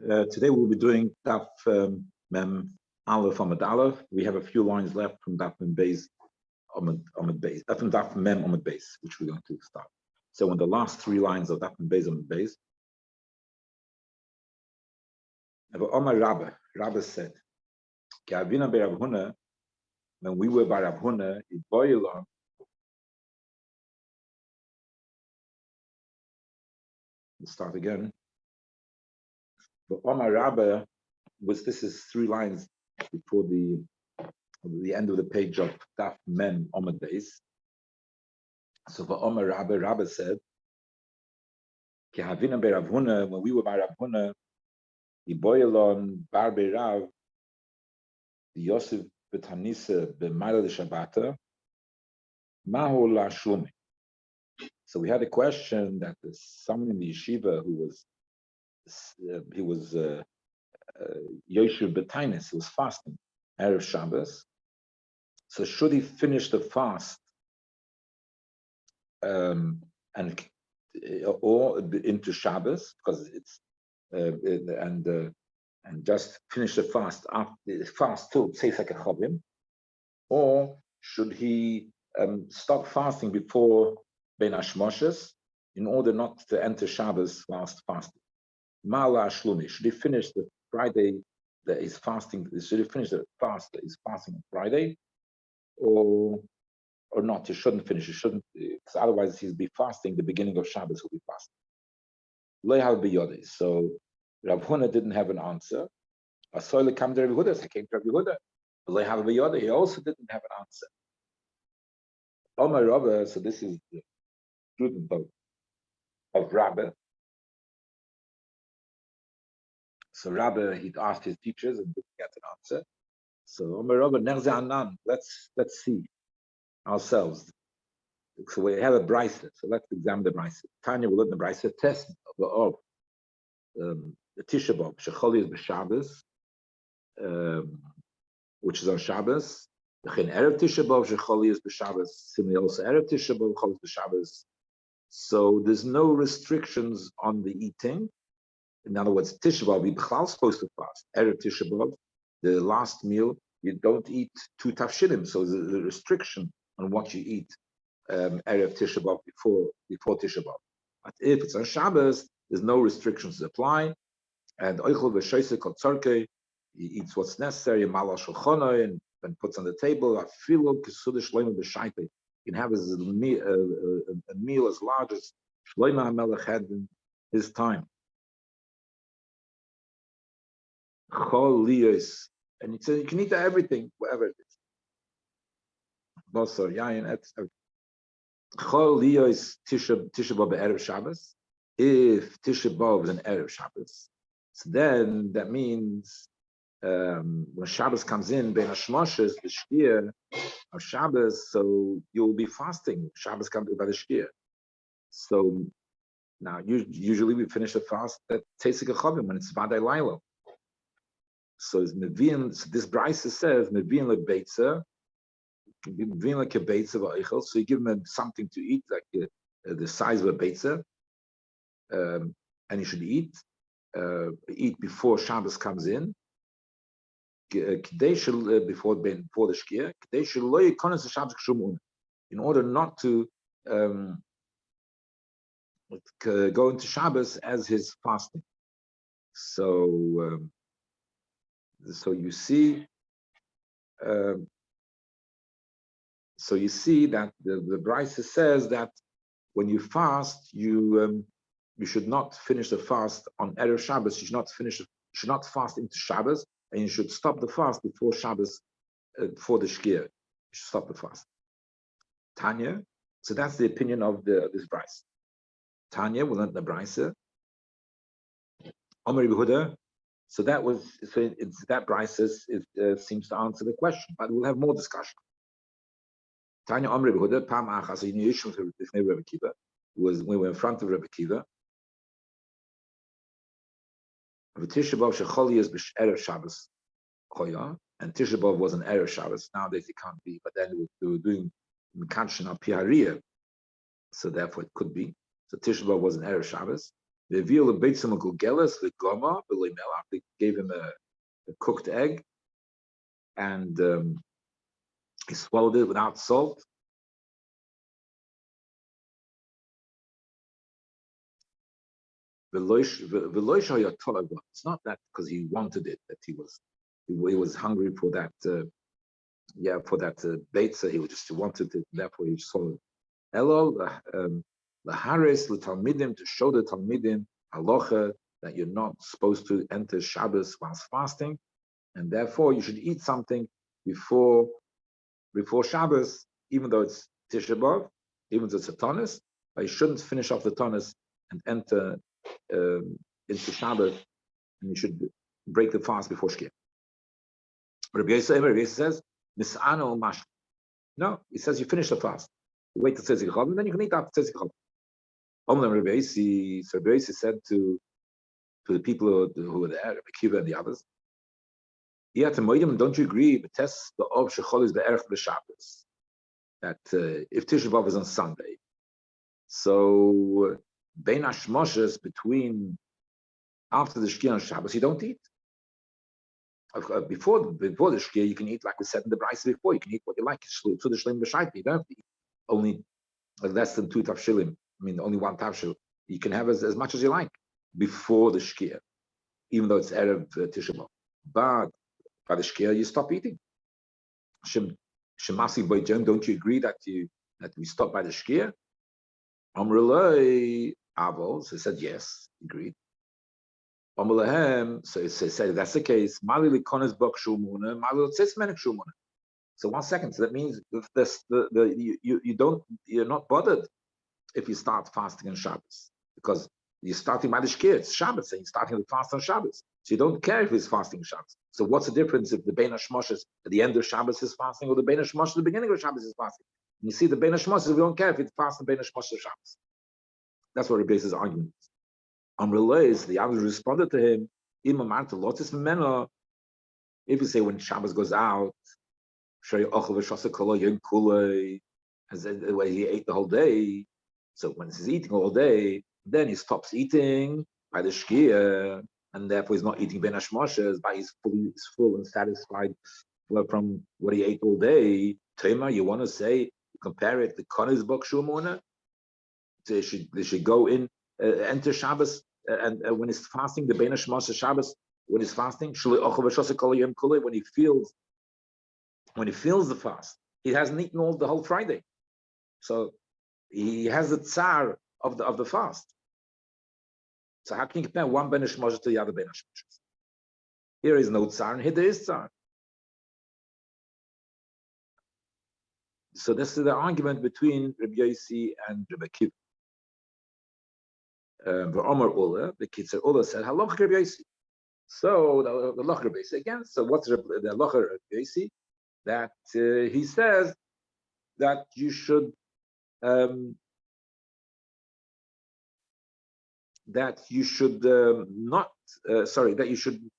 Today we'll be doing Daf Mem Aleph Amud Aleph. We have a few lines left from Daf Mem Beis Amud Beis, from Daf Mem Amud Beis, which we're going to start. So, in the last three lines of Daf Mem Beis Amud Beis, Omar Rabbi said, "Ki Avina be Rav Huna, when we were by Rav Huna, it boiled on." Let's start again. But Omar Rabbi this is three lines before the end of the page of Daf Mem Amud Beis. So for Omar Rabbi said, Ki Havina be Rav Huna, when we were by Rav Huna, Iboyelon Bar Be Rav, Yosef Betanisa B'Mayla de Shabbata, Mahu La Shumi. So we had a question that someone in the yeshiva who was Yosef Betainis, he was fasting Erev Shabbos. So should he finish the fast or into Shabbos, because it's and just finish the fast after fast till Tzeisak Chavim, or should he stop fasting before Ben Hashmoshes in order not to enter Shabbos whilst fasting? Mala Shlumi, should he finish the Friday that he's fasting? Should he finish the fast that he's fasting on Friday, or not? He shouldn't finish. He shouldn't, because otherwise he'll be fasting. The beginning of Shabbos will be fasting. So Rav Huna didn't have an answer. I saw it come to Rabbi Huda. So I came to Rabbi Huda. He also didn't have an answer. Omar Rabbi. So this is the student of Rabbi. So Rabbi, he'd asked his teachers and didn't get an answer. So Omar Rabbi, Nerze Anan, let's see ourselves. So we have a brisa. So let's examine the brisa. Tanya will learn the brisa test of the Tisha B'Av, Shecholi is b'Shabbos, which is on Shabbos. The Erev Tisha B'Av, Shecholi is b'Shabbos. Similarly, also Erev Tisha B'Av, Shecholi is b'Shabbos. So there's no restrictions on the eating. In other words, Tisha B'Av, we are supposed to fast. Erev Tisha B'Av, the last meal, you don't eat two tafshilim. So there's a restriction on what you eat Erev Tisha B'Av before Tisha B'Av. But if it's on Shabbos, there's no restrictions to apply. And Oichel v'Shoisei Kol Tzorkei, he eats what's necessary, Malal Shulchanoi, and puts on the table. Afilu Kesudah Shlomo b'Shaita. You can have a meal as large as Shlomo HaMelech had in his time. Chol liyos, and he said you can eat everything, whatever it is. Basar, yayin, everything. Chol liyos Tisha B'Av Erev Shabbos. If Tisha B'Av is an Erev Shabbos, so then that means when Shabbos comes in, Ben Hashmoshes, the Shkia of Shabbos, so you'll be fasting. Shabbos comes by the Shkia. So now, usually we finish the fast at Tzeisak Chavim when it's Vadai Laila. So it's Mevian. So this brisa says Mevian lebeitza, Mevian like a beitza v'oichel. So you give him something to eat, like the size of a beitza, and he should eat before Shabbos comes in. Before the Shkia, in order not to go into Shabbos as his fasting. So you see, that the brisa says that when you fast, you should not finish the fast on Erev Shabbos. You should not fast into Shabbos, and you should stop the fast before Shabbos, before the Shkia. You should stop the fast. Tanya. So that's the opinion of this brisa. Tanya, we learned the brisa. Omer Yehuda. So that brisa seems to answer the question, but we'll have more discussion. Tanya Omer Yehuda, Pam Achas, in Yishmael with Rabbi Kiva, we were in front of Rabbi Kiva. Tisha B'Av Shecholi is Erev Shabbos Choya, and Tisha B'Av was an Erev Shabbos. Nowadays it can't be, but then they were doing Mekanshin al Piharia, so therefore it could be. So Tisha B'Av was an Erev Shabbos. They veal a beitzim gugeles the goma melach. They gave him a cooked egg, and he swallowed it without salt. It's not that because he wanted it, that he was hungry for that. For that beitza, he just wanted it. Therefore, he swallowed it. Elo laharis l'talmidim, to show the talmidim halacha that you're not supposed to enter Shabbos whilst fasting, and therefore you should eat something before Shabbos, even though it's Tisha B'Av, even though it's a tanis, but you shouldn't finish off the tanis and enter into Shabbos, and you should break the fast before Shkia. Rabbi Yosef says, Nis'ano mash. No, he says you finish the fast. You wait till Tzezik Chav, and then you can eat after Tzezik Chav. Rabbi Yosef said to the people who were there, Rabbi Kiva and the others, don't you agree? That if Tisha B'Av is on Sunday, so Bein Hashmoshes, between after the Shkia on Shabbos, you don't eat. Before the Shkia, you can eat, like we said in the Brisa before, you can eat what you like. You don't have to eat only less than 2 tafshilim. I mean, only 1 tafshil. You can have as much as you like before the Shkia, even though it's Erev Tisha B'Av. But by the Shkia, you stop eating. Shemasi Boyjem, don't you agree that we stop by the Shkia? Amrulai Avol, so he said yes, agreed. Amrulahem, so he said that's the case. Malili Kones Bok Shumuna, Malil Tzismenik Shumuna. So 1 second. So that means you're not bothered if you start fasting on Shabbos, because you're starting by the Shkia, it's Shabbos, and you're starting to fast on Shabbos. So you don't care if he's fasting Shabbos. So what's the difference if the Bein Hashmoshes at the end of Shabbos is fasting, or the Bein Hashmoshes at the beginning of Shabbos is fasting? And you see the Bein Hashmoshes, we don't care if it's fasting Bein Hashmoshes of Shabbos. That's what Rabbi's argument is. Amrulais, the others responded to him, if you say when Shabbos goes out, as the way he ate the whole day, so when he's eating all day, then he stops eating by the Shkia, and therefore he's not eating Ben Hashmoshes, but he's full and satisfied from what he ate all day. Tema, you want to say, compare it to Konis Bok Shumona? They should go in, enter Shabbos, and when he's fasting, the Ben Hashmoshes Shabbos, when he's fasting, when he feels the fast, he hasn't eaten all the whole Friday, so he has the tsar of the fast. So how can you compare one Ben Hashmoshes to the other Ben Hashmoshes? Here is no tsar, and here there is tsar. So this is the argument between Rabbi Yossi and Rabbi Kiva. The Kitzer Ula said, Halach Rabbi Yossi. So the Halach Rabbi Yossi again. So what's the Halach Rabbi Yossi? That he says that you should not that you should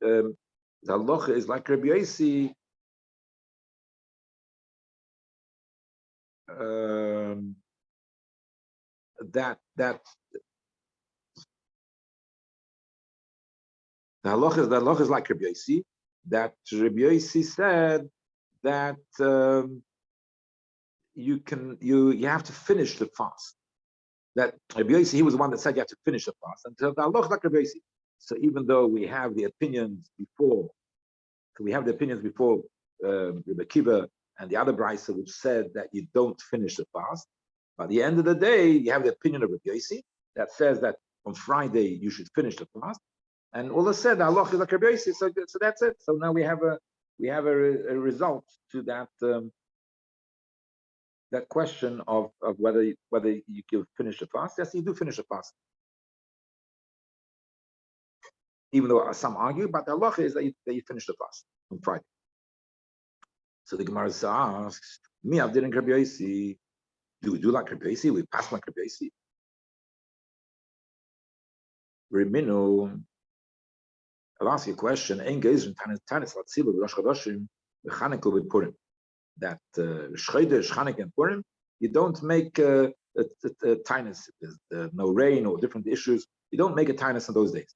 the halacha is like Rabbi Yossi, that the halacha is like Rabbi Yossi, that Rabbi Yossi said that you have to finish the fast. That Rabbi Yossi, he was the one that said you have to finish the fast. And the halacha like Rabbi Yossi. So even though we have the opinions before Rabbi Kiva and the other brisa which said that you don't finish the fast, by the end of the day, you have the opinion of Rabbi Yossi that says that on Friday you should finish the fast. And Allah said Allah is like Rabbi Yossi, so that's it. So now we have a result to that that question of whether you can finish the fast. Yes, you do finish the fast, even though some argue, but the halacha is that you finish the fast on Friday. So the Gemara asks, "Me, I didn't Rabbi Yossi. Do we do like Rabbi Yossi? We pass like Rabbi Yossi." Reminu, I'll ask you a question. Ein geizun tanis latzilu v'rosh chodoshim v'Chanukah v'Purim. That Chodesh, Chanukah, and Purim, you don't make tinus. There's no rain or different issues. You don't make a tinus in those days.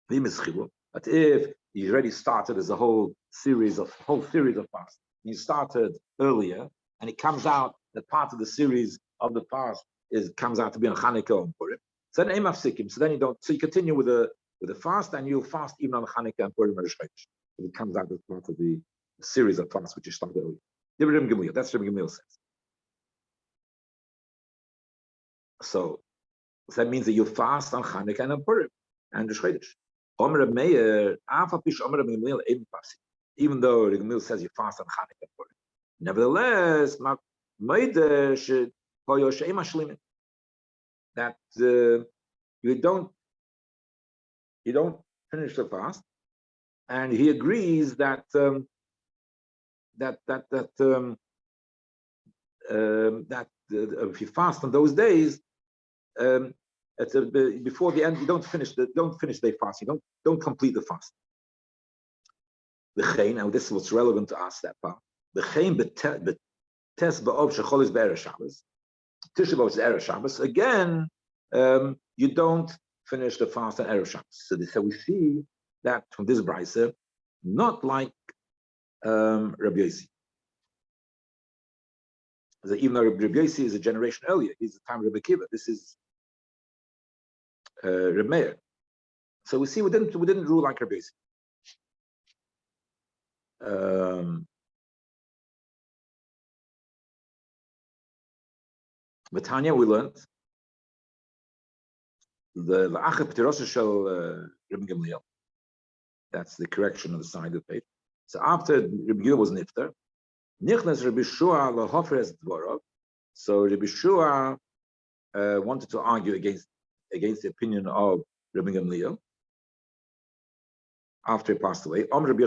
But if you already started as a whole series of fasts, and you started earlier, and it comes out that part of the series of the fast comes out to be on Chanukah and Purim. So then so then you don't. So you continue with the fast, and you'll fast even on Chanukah and Purim and Rosh Chodesh. It comes out as part of the series of fasts which you started earlier. That's Rabbi Gamliel says. So that means that you fast on Chanukah and on Purim and Rosh Chodesh. Even though Rabbi Gamliel says you fast on Chanukah and Purim, nevertheless, that you don't finish the fast, and he agrees that if you fast on those days, before the end, you don't finish day fast. You don't complete the fast. Now this is what's relevant to us, that part. Again, you don't finish the fast on Erev Shabbos. So we see that from this brisa, not like Rabbi Yossi. Even though Rabbi Yossi is a generation earlier, he's the time of Rabbi Kiva. This is Reb Meir. So we see we didn't rule like Rabbi Yossi. Betanya, we learned the La'achar P'tirosa Shel Rabbi Gamliel. That's the correction on the side of the page. So after Rabbi Gamliel was nifter, Nichnas Rabbi Shua lahofer dvorov. So Rabbi Shua wanted to argue against the opinion of Rabbi Gamliel after he passed away. So Rabbi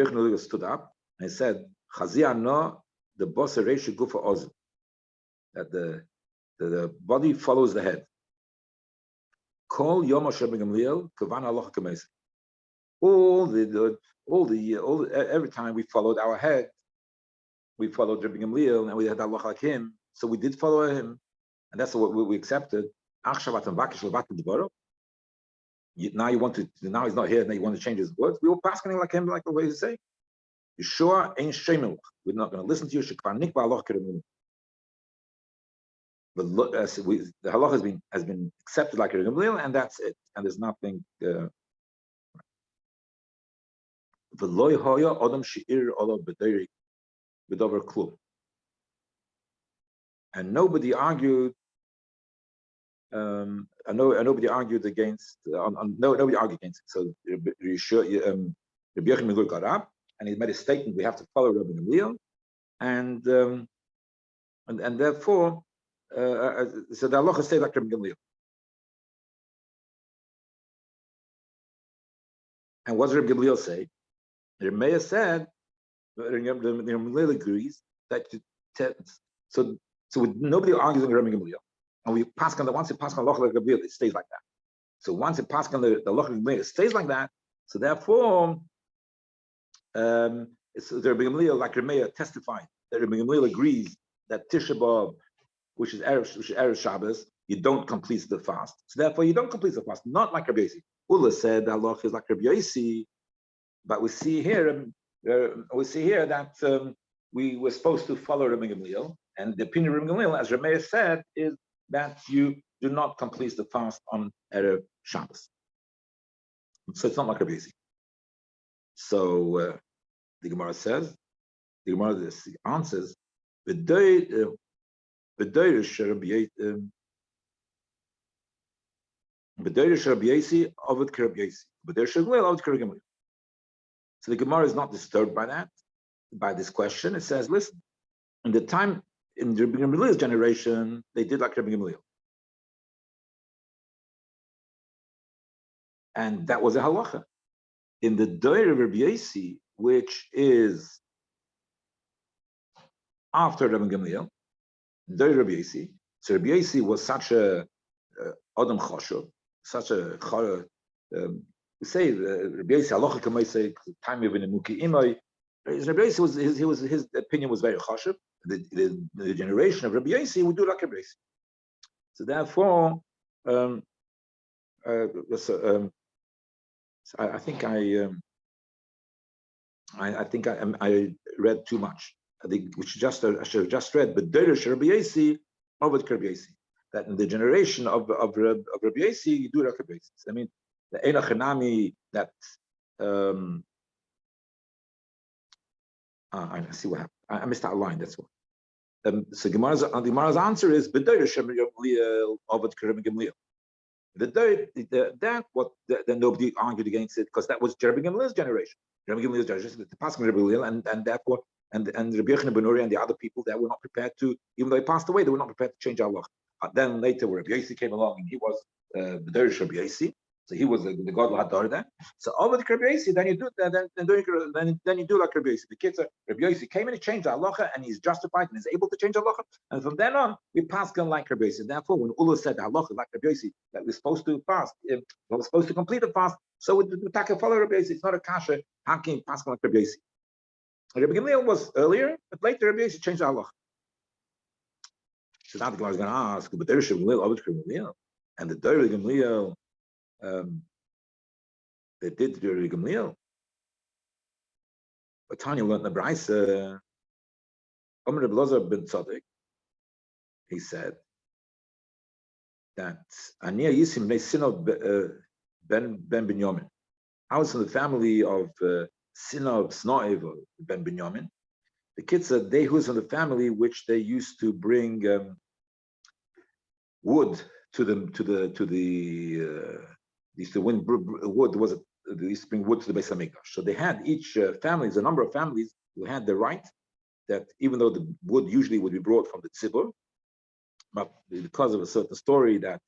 Gamliel stood up and he said, "Chazia no, the boss reish gufa oz." That the body follows the head. Kol yom Rabbi Gamliel kavan Allah kameis. Every time we followed our head, we followed Rabbi Gamliel, and we had Allah like him. So we did follow him, and that's what we accepted. Now you want to. Now he's not here. Now you want to change his words. We were passing like him, like the way he's saying. Yeshua ain't shaming. We're not going to listen to you. The halacha has been accepted like Rabbi Gamliel, and that's it. And there's nothing. And nobody argued. Nobody argued against. Nobody argued against it. So Rabbi Yochanan got up and he made a statement: we have to follow Rabbi Gamliel, and therefore, so the halacha stays like Rabbi Gamliel. And what does Rabbi Gamliel say? Rabbi Meir said, Rabbi Gamliel agrees that so nobody argues with Rabbi Gamliel, and we pass on once it passes on halacha like Rabbi Gamliel, it stays like that. So once it passes on the halacha like Gamliel, it stays like that. So therefore, it's Rabbi Gamliel, like Rabbi Meir, testified that Rabbi Gamliel agrees that Tisha B'Av, which is Erev Shabbos, you don't complete the fast. So therefore, you don't complete the fast. Not like Rabbi Yossi. Ula said the halacha is like Rabbi Yossi, but we see here that we were supposed to follow Rabbi Gamliel, and the opinion of Rabbi Gamliel, as Rabbi said, is that you do not complete the fast on Erev Shabbos. So it's not like Rabbi Yossi. So the Gemara answers, So the Gemara is not disturbed by this question. It says, listen, in the time in Rabbi Gamliel's generation, they did like Rabbi Gamliel. And that was a halacha. In the Doir of Rabbi Yossi, which is after Rabbi Gamliel, Doir Rabbi Yossi. So Rabbi Yossi was such a Adam Choshev, such a we say Rabbi Yossi halacha kamei say time of Nemuki Imoi. Rabbi Yossi his opinion was very chashuv. The generation of Rabbi Yossi would do like Rabbi Yossi. So therefore, so I think I read too much. I think I should have just read, but Derish Rabbi Yossi over Rabbi Yossi. That in the generation of Rabbi Yossi, you do like Rabbi Yossi. I mean, the Einach Hanami that I see what happened. I missed that line. That's what. So Gemara's answer is B'Derish Rabbi Gamliel over Rabbi Gamliel. That what then nobody argued against it because that was Rabbi Gamliel's generation. Rabbi Gamliel's generation, the passing Rabbi Gamliel, and therefore and Rabbi Yochanan ben Uri and the other people that were not prepared to, even though they passed away, they were not prepared to change Allah. Then later, when Rabbi Yossi came along, and he was the Derish Rabbi Yossi, so he was the God Hadar there. So over the Rabbi Yossi, then you do then you do like Rabbi Yossi. The kids are Rabbi Yossi came and he changed halacha, and he's justified and is able to change halacha. And from then on, we pass on like Rabbi Yossi. Therefore, when Ullah said halacha like Rabbi Yossi, that we're supposed to fast, we're supposed to complete the fast, so we take a follow Rabbi Yossi. It's not a kasha. How can you pass on like Rabbi Yossi? Rabbi Gamliel was earlier, but later Rabbi Yossi changed the halacha. So now the Gemara is going to ask, but there is Gamliel, and the Rabbi Gamliel, they did the Rabbi Gamliel. But Tanya learned in the Brisa, Rabbi Elazar ben Tzaddik, he said that Ania Yisim Sinov ben Binyamin. I was from the family of Sinov Snoev ben Binyamin. The kids said they who was from the family which they used to bring wood to the used to win wood they used to bring wood to the Beis Hamikdash. So they had each families, a number of families who had the right that even though the wood usually would be brought from the tzibur, but because of a certain story that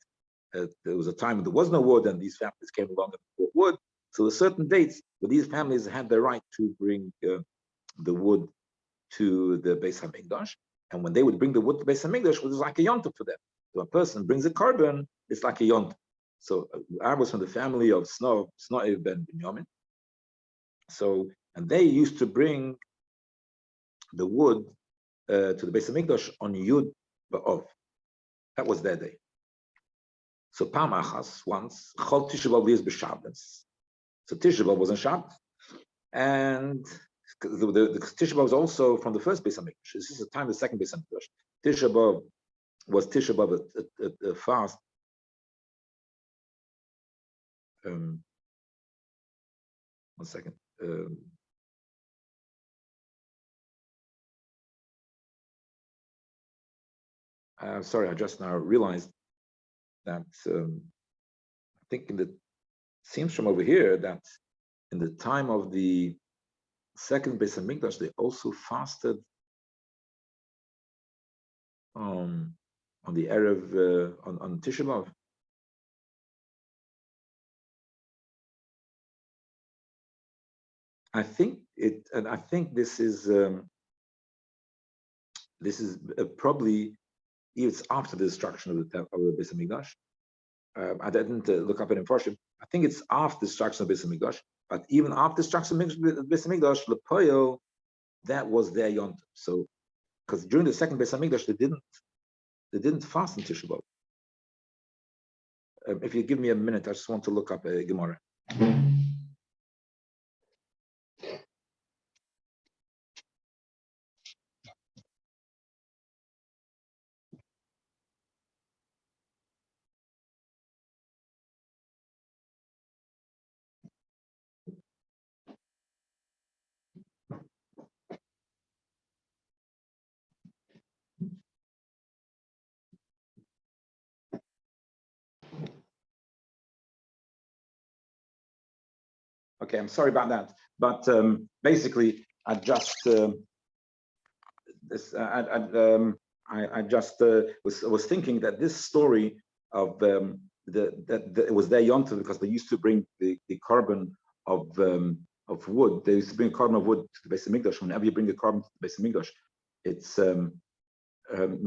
there was a time when there was no wood and these families came along and brought wood, so there were certain dates where these families had the right to bring the wood to the Beis Hamikdash, and when they would bring the wood to Beis Hamikdash, it was like a yontif for them. So a person brings a carbon, it's like a yontif. So I was from the family of Snoev ben Binyamin. So, and they used to bring the wood to the Beis Hamikdash on Yud B'Ov. That was their day. So Pam Achas, once, Chol Tisha B'Av is b'Shabbos. So Tisha B'Av was on Shabbat, and the Tisha B'Av was also from the first Beis Hamikdash. This is the time of the second Beis Hamikdash. Tisha B'Av was Tisha B'Av a fast. One second. Sorry, I just now realized that I think seems from over here that in the time of the second Beis Hamikdash, they also fasted on the Erev on Tisha B'Av. I think this is probably it's after the destruction of the Beis Hamikdash. I didn't look up it in Farshim. I think it's after the destruction of Beis Hamikdash. But even after the destruction of Beis Hamikdash, Lepoil, that was their yontif. So, because during the second Beis Hamikdash, they didn't fast in Tisha B'Av. If you give me a minute, I just want to look up a Gemara. Okay, I'm sorry about that, but basically, I just was thinking that this story of that it was their yontif because they used to bring the carbon of wood. They used to bring carbon of wood to the Beis Hamikdash. Whenever you bring a carbon to the Beis Hamikdash, it's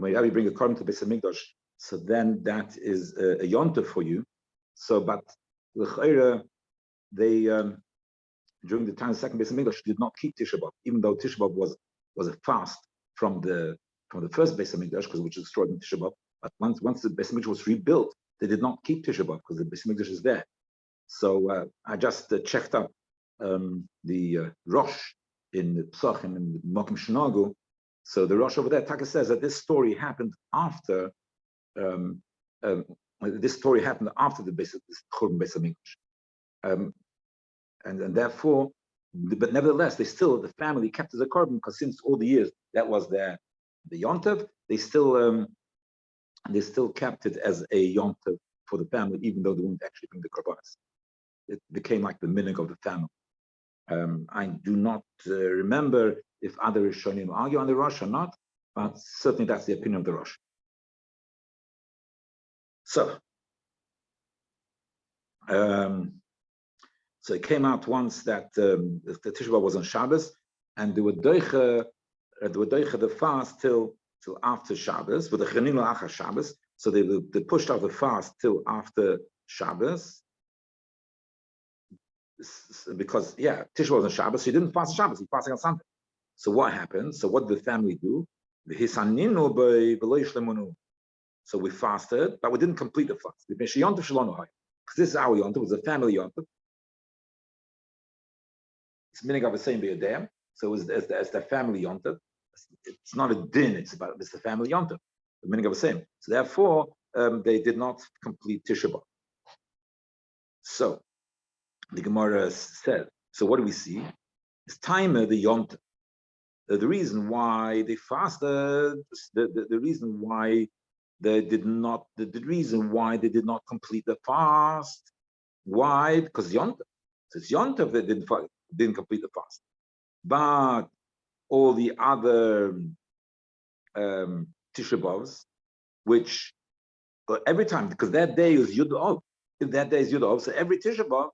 whenever you bring a carbon to the Beis Hamikdash, so then that is a yontif for you. So, but l'chayra, they during the time of the second Beis Hamikdash, did not keep Tisha B'Av, even though Tisha B'Av was a fast from the first Beis Hamikdash, because which was destroyed in Tisha B'Av. But once the Beis Hamikdash was rebuilt, they did not keep Tisha B'Av because the Beis Hamikdash is there. So I just checked up the Rosh in the Psachim and Mokim Shnagu. So the Rosh over there, Taka says that this story happened after the Churban Beis Hamikdash, and therefore, but nevertheless, the family kept as a korban because since all the years that was the yontav, they still kept it as a yontav for the family, even though they wouldn't actually bring the korbanos. It became like the minhag of the family. I do not remember if other Rishonim argue on the Rosh or not, but certainly that's the opinion of the Rosh. So it came out once that the Tisha B'Av was on Shabbos, and they would doicha the fast till after Shabbos, with the Chaninu Achar Shabbos. So they pushed out the fast till after Shabbos, because Tisha B'Av was on Shabbos, so he didn't fast on Shabbos, he fasting on Sunday. So what happened? So what did the family do? So we fasted, but we didn't complete the fast. Because this is our yontav, it was a family yontav. It's meaning of the same b'yadam. So it's the family yontav. It's not a din, it's the family yontav. The meaning of the same. So therefore, they did not complete Tisha B'Av. So the Gemara said, so what do we see? It's time the yontav. The reason why they fasted, the reason why they did not, the reason why they did not complete the fast. Why? Because yontav. So it's yontav that didn't complete the fast. But all the other Tisha B'Avs, which every time, because that day is Yud Av, so every Tisha B'Av,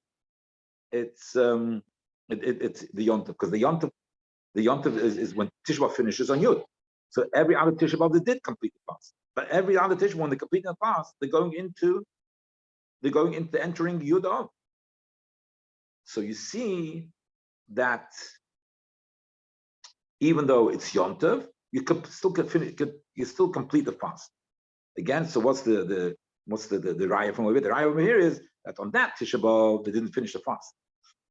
it's the yontav, because the yontav is when Tisha B'Av finishes on Yud. So every other Tisha B'Av, they did complete the fast. But every other Tisha B'Av, when they complete the fast, they're going into entering Yud Av. So you see that even though it's yontav, you still complete the fast. Again, so what's the raya from over here? The raya over here is that on that Tisha B'Av, they didn't finish the fast.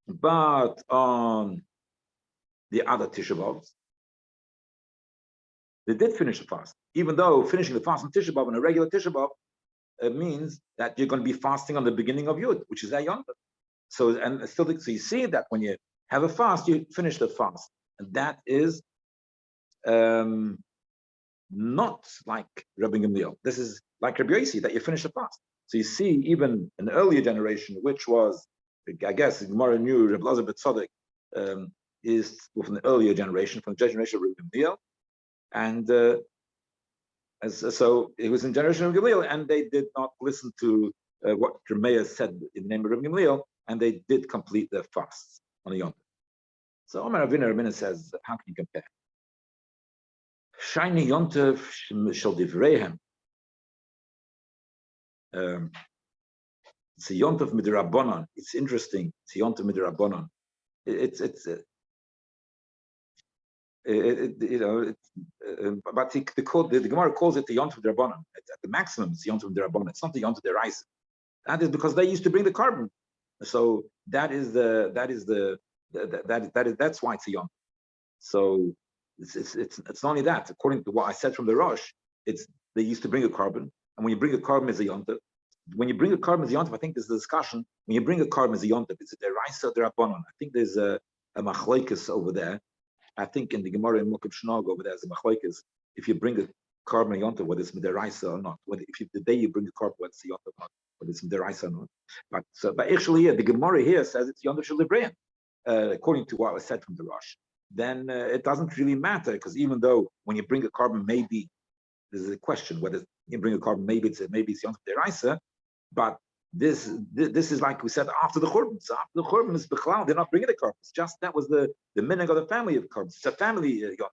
But on the other Tisha B'Avs, they did finish the fast. Even though finishing the fast on Tisha B'Av, on a regular Tisha B'Av, means that you're going to be fasting on the beginning of Yud, which is that yontav. So you see that when you have a fast, you finish the fast. And that is not like Rabbi Gamliel. This is like Rabbi Yossi, that you finish the fast. So you see, even an earlier generation, which was, I guess, Gemara knew Rabbi Lazar ben Tzadok is from the earlier generation, from the generation of Rabbi Gamliel, and so it was in generation of Gamliel, and they did not listen to what Rameya said in the name of Rabbi Gamliel, and they did complete their fasts on the yontav. So Omar Ravina says, how can you compare? Shiny yontav shall divreihem. It's a yontav midrabanan. It's interesting. It's a yontav midrabanan. But the Gemara calls it the yontav midrabanan. At the maximum, it's the yontav midrabanan. It's not the yontav deraisa. That is because they used to bring the carbon. So that's why it's a yontav. So it's not only that. According to what I said from the Rosh, it's they used to bring a carbon, and when you bring a carbon as a yontav, when you bring a carbon as a yontav, I think there's a discussion. When you bring a carbon as a yontav, it's a deraisa or derabanan. I think there's a machlokes over there. I think in the Gemara in Mokim Shnagu over there, there's a machlokes. If you bring a carbon yontav, whether it's deraisa or not, the day you bring the carbon, whether it's a yontav or not, whether it's deraisa or not. But actually, the Gemara here says it's yontav shel divreihem, according to what was said from the Rosh. Then it doesn't really matter, because even though when you bring a carbon, maybe there's a question whether you bring a carbon, maybe it's yontav deraisa, but this is like we said after the churban. So after the churban is bechlal, they're not bringing the carbon. It's just that was the minhag of the family of carbon. It's a family yontav.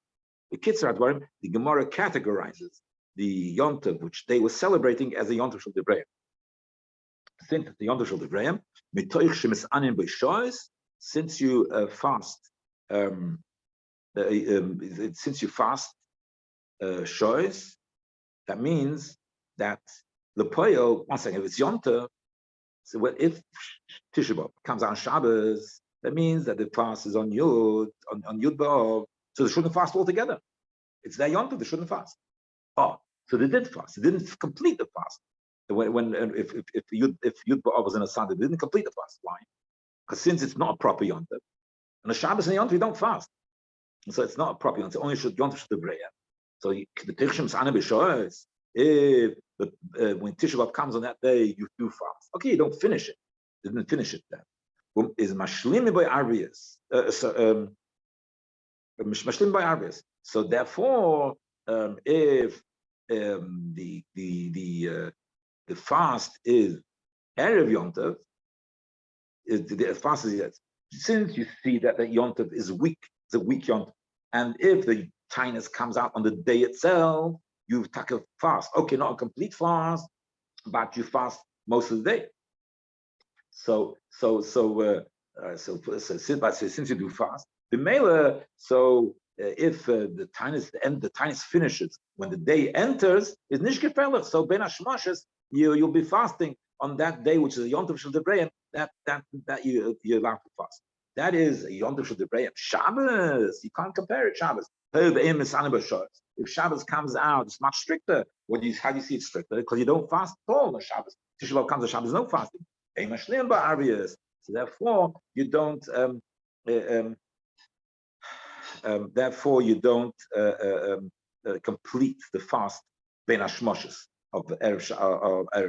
The kitzur advarim, the Gemara categorizes the yontav which they were celebrating as a yontav shel divreihem. Think that the yontav shel divreihem mitoich shemisanim b'shois since you fast, since you fast shows, that means that the poyo, one second, if it's Yonta, so if Tisha B'Av comes on Shabbos, that means that the fast is on Yud, on Yud B'Av, so they shouldn't fast altogether. It's their Yonta, they shouldn't fast. Oh, so they did fast. They didn't complete the fast. If Yud B'Av was in a Sunday, they didn't complete the fast. Why? Because since it's not a proper Yonta, on a Shabbos and Yonta, we don't fast. And so it's not a proper Yonta, only Yonta Shtebreya. So the Tichshim Sana B'Shoes, if when Tisha B'Av comes on that day, you do fast. Okay, you don't finish it. You didn't finish it then. Is Mashlim by Arvias. Mashlim by Arvias. So therefore, if the fast is Erev Yontav, the fast is yet. Since you see that the Yontav is weak, it's a weak Yontav, and if the Chinese comes out on the day itself, you take a fast. Okay, not a complete fast, but you fast most of the day. So since you do fast, the mailer. So if the Tainus finishes when the day enters, is nishkefelach. So ben hashmoshes, you'll be fasting on that day, which is a yontav shel debreim. That you're allowed to fast. That is a yontav shel debreim. Shabbos, you can't compare it. Shabbos. If Shabbos comes out, it's much stricter. How do you see it stricter? Because you don't fast at all on Shabbos. Tisha B'Av comes on Shabbos, no fasting. So therefore, you don't. Therefore, you don't complete the fast ben hashmoshes of Erev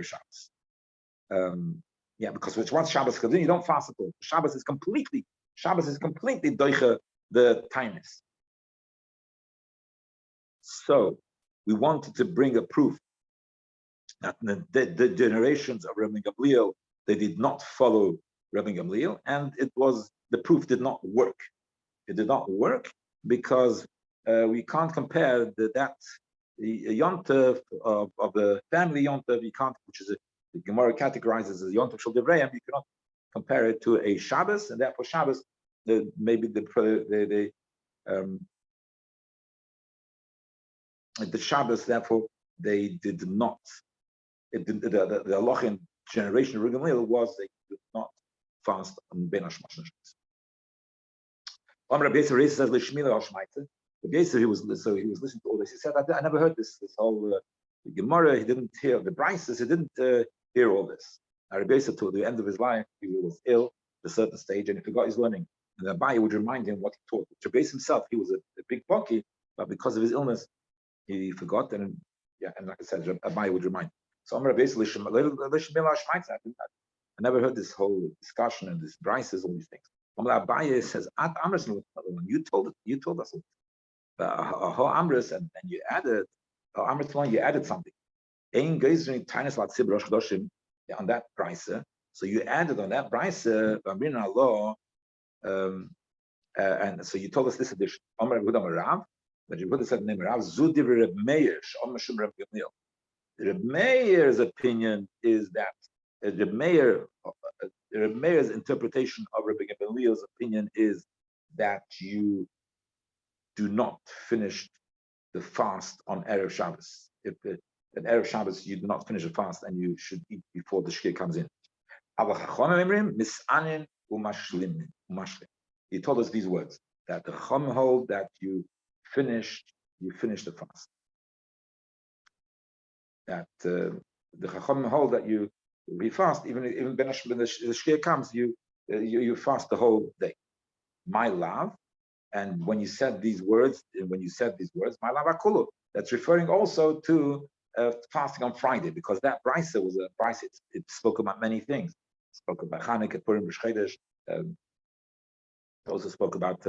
Shabbos. Because once Shabbos comes in, you don't fast at all. Shabbos is completely doiche the tainus. So we wanted to bring a proof that the generations of Rabbi Gamliel, they did not follow Rabbi Gamliel, and the proof did not work. It did not work because we can't compare the Yontav of the family Yontav, you can't, which is the Gemara categorizes as a Yontav Shel Devrayim, you cannot compare it to a Shabbos, and therefore Shabbos, maybe the Shabbos, therefore they did not. The Halachin generation of Gamliel was they did not fast on Ben Hashmoshes. Rabbi Yisrael says Lishmila Hashmaita. Rabbi Yisrael he was listening to all this. He said, I never heard this whole Gemara. He didn't hear the Brises. He didn't hear all this. Now, Rabbi Yisrael, to the end of his life, he was ill at a certain stage, and he forgot his learning. And the Rabbi would remind him what he taught. Rabbi Yisrael himself, he was a big pocky, but because of his illness, he forgot. And like I said, Rabbi would remind him. So Rabbi Yisrael Lishmila Hashmaita. I never heard this whole discussion and this Brises, all these things. Abaye says, you told us and you added you added something. On that price. So you added on that price, and so you told us this addition. But you put said name Rav Zudiv Reb Meir, Reb Meir's opinion is that Reb Meir's interpretation of Rabbi Gamliel's opinion is that you do not finish the fast on Erev Shabbos. If at Erev Shabbos you do not finish the fast and you should eat before the Shkia comes in. He told us these words, that the Chacham hold that you finish the fast. That the Chacham hold that you fast, even when the Shkia comes, you fast the whole day. My love, and when you said these words, my love akulu, that's referring also to fasting on Friday, because that brisa was a brisa. It spoke about many things. It spoke about Chanukah, Purim, Rosh Chodesh. Also spoke about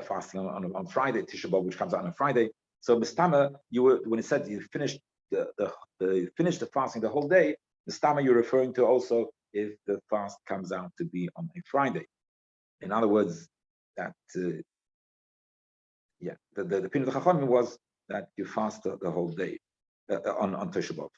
fasting on Friday, Tisha B'Av, which comes out on a Friday. So Mistama, when it said you finished the fasting the whole day, Mistama you're referring to also if the fast comes out to be on a Friday. In other words, that the opinion of the Chachamim was that you fast the whole day on Tisha B'Av.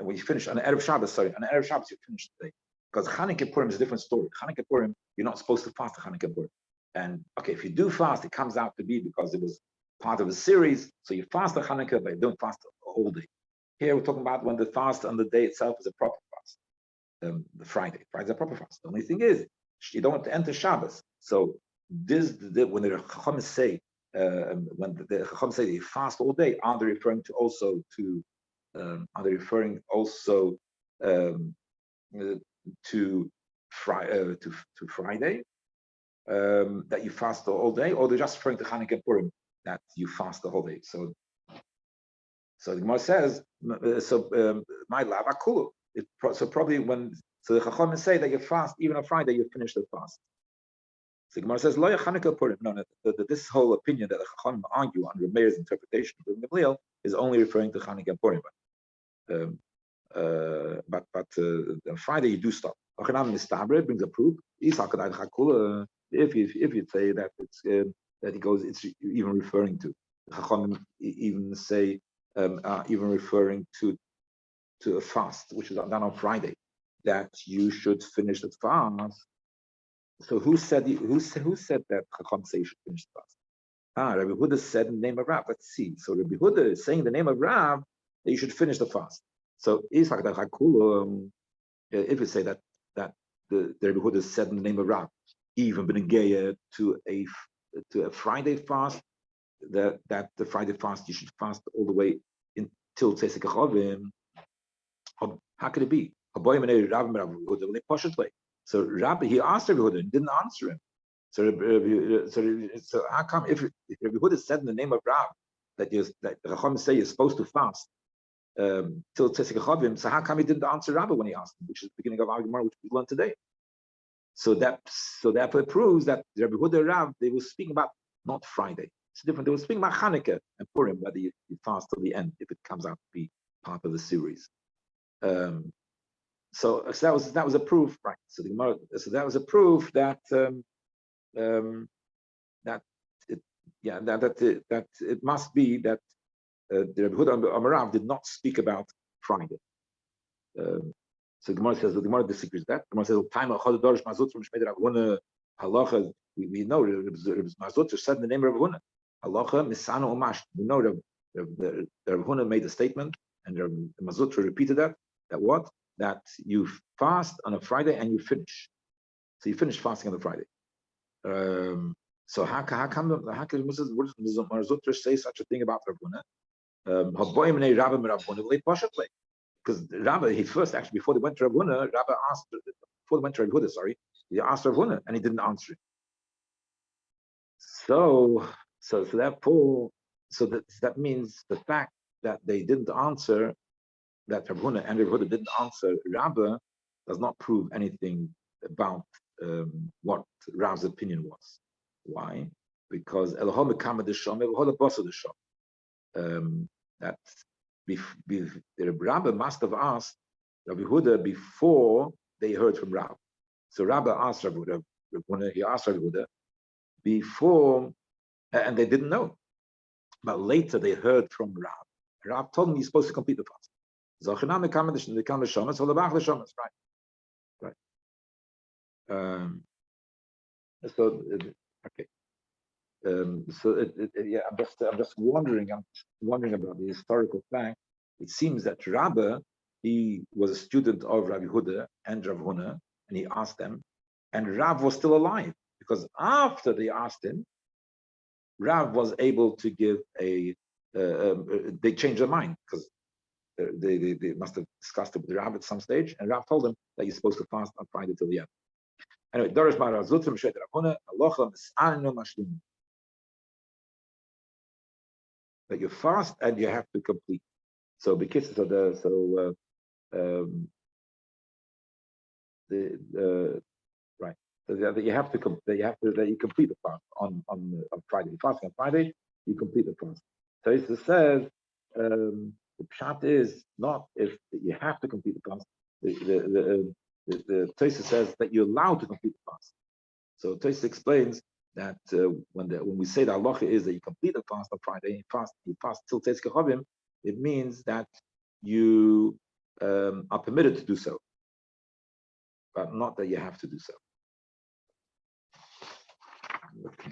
When you finish on Erev Shabbos, you finish the day. because Chanukah Purim is a different story. Chanukah Purim, you're not supposed to fast Chanukah Purim. And okay, if you do fast, it comes out to be because it was part of a series. So you fast the Chanukah, but you don't fast the whole day. Here we're talking about when the fast on the day itself is a proper fast. The Friday. Friday's a proper fast. The only thing is, you don't want to enter Shabbos. So when the Chacham say, when the Chacham say they fast all day, are they referring to also to, are they referring also to Friday, that you fast all day, or they're just referring to Chanukah Purim, that you fast the whole day? So the Gemara says, my lava kulu. So probably the Chacham say that you fast even on Friday, you finish the fast. So the Gemara says, Lo Chanukah Purim. No, this whole opinion that the Chacham argue on Meir's interpretation of the Gamliel is only referring to Chanukah Purim. But on Friday you do stop. It brings a proof. If you say that it's that he goes, it's even referring to the Chacham even say even referring to a fast, which is done on Friday, that you should finish the fast. So who said that Chacham say you should finish the fast? Rabbi Huda said in the name of Rav. Let's see. So Rabbi Huda is saying in the name of Rav that you should finish the fast. So if you say that the Rabbi Huda said in the name of Rav, even b'negeya to a Friday fast, that the Friday fast you should fast all the way until Tzesek Chavim. How could it be? So Rabbi, he asked Rabbi Huda and didn't answer him. So how come if Rabbi Huda said in the name of Rav that the Chacham say you're supposed to fast till Tzesek Chavim, so how come he didn't answer Rabbi when he asked him, which is the beginning of our Gemara, which we learned today? So therefore proves that Rabbi Huda and Rav, they were speaking about not Friday. It's different. They were speaking about Chanukah and Purim, whether you fast till the end if it comes out to be part of the series. So that was a proof, right? So that was a proof that it must be that the Rabbi Huda and Rav did not speak about Friday. So Gemara says the Gemara disagrees with that. Gemara says time halacha. We know Mazutr said in the name of Rabbi Huna. Halacha misana umash. We know the Rabbi Huna made a statement, and the Mazutr repeated that what? That you fast on a Friday and you finish. So you finish fasting on the Friday. So how can Mazutr say such a thing about Rabbi Huna? Because Rabbi, he first actually before they went to Rabbi Huna, Rabbi asked before they went to Rabbi Huda, he asked Rabbi Huna and he didn't answer it. So therefore, that means the fact that they didn't answer, that Rabbi Huna and Rabbi Huda didn't answer Rabbi, does not prove anything about what Rab's opinion was. Why? Because Elohim Kama Desham, Elohim Bosa Desham. That Rabbi must have asked Rabbi Huda before they heard from Rabbi. So Rabbi asked Rabbi Huda, he asked Rabbi Huda before, and they didn't know. But later they heard from Rabbi. Rabbi told him he's supposed to complete the fast. Right. So okay. I'm just wondering about the historical fact. It seems that Rabbi, he was a student of Rabbi Huda and Rav Huna, and he asked them, and Rav was still alive, because after they asked him, Rav was able to give they changed their mind, because they must have discussed it with Rav at some stage, and Rav told them that you're supposed to fast on Friday till the end. Anyway, Dorish Mara Zutrim Shet Rav Huna, Alocha Mis'anu Mashlim. That you fast and you have to complete. So because of right. So that you complete the fast on Friday. You fast on Friday, you complete the fast. So it says the pshat is not if you have to complete the fast. The Tosha says that you're allowed to complete the fast. So Tosha explains that when we say the halacha is that you complete the fast on Friday, you fast till Tzesek Chavim, it means that you are permitted to do so. but not that you have to do so. Okay.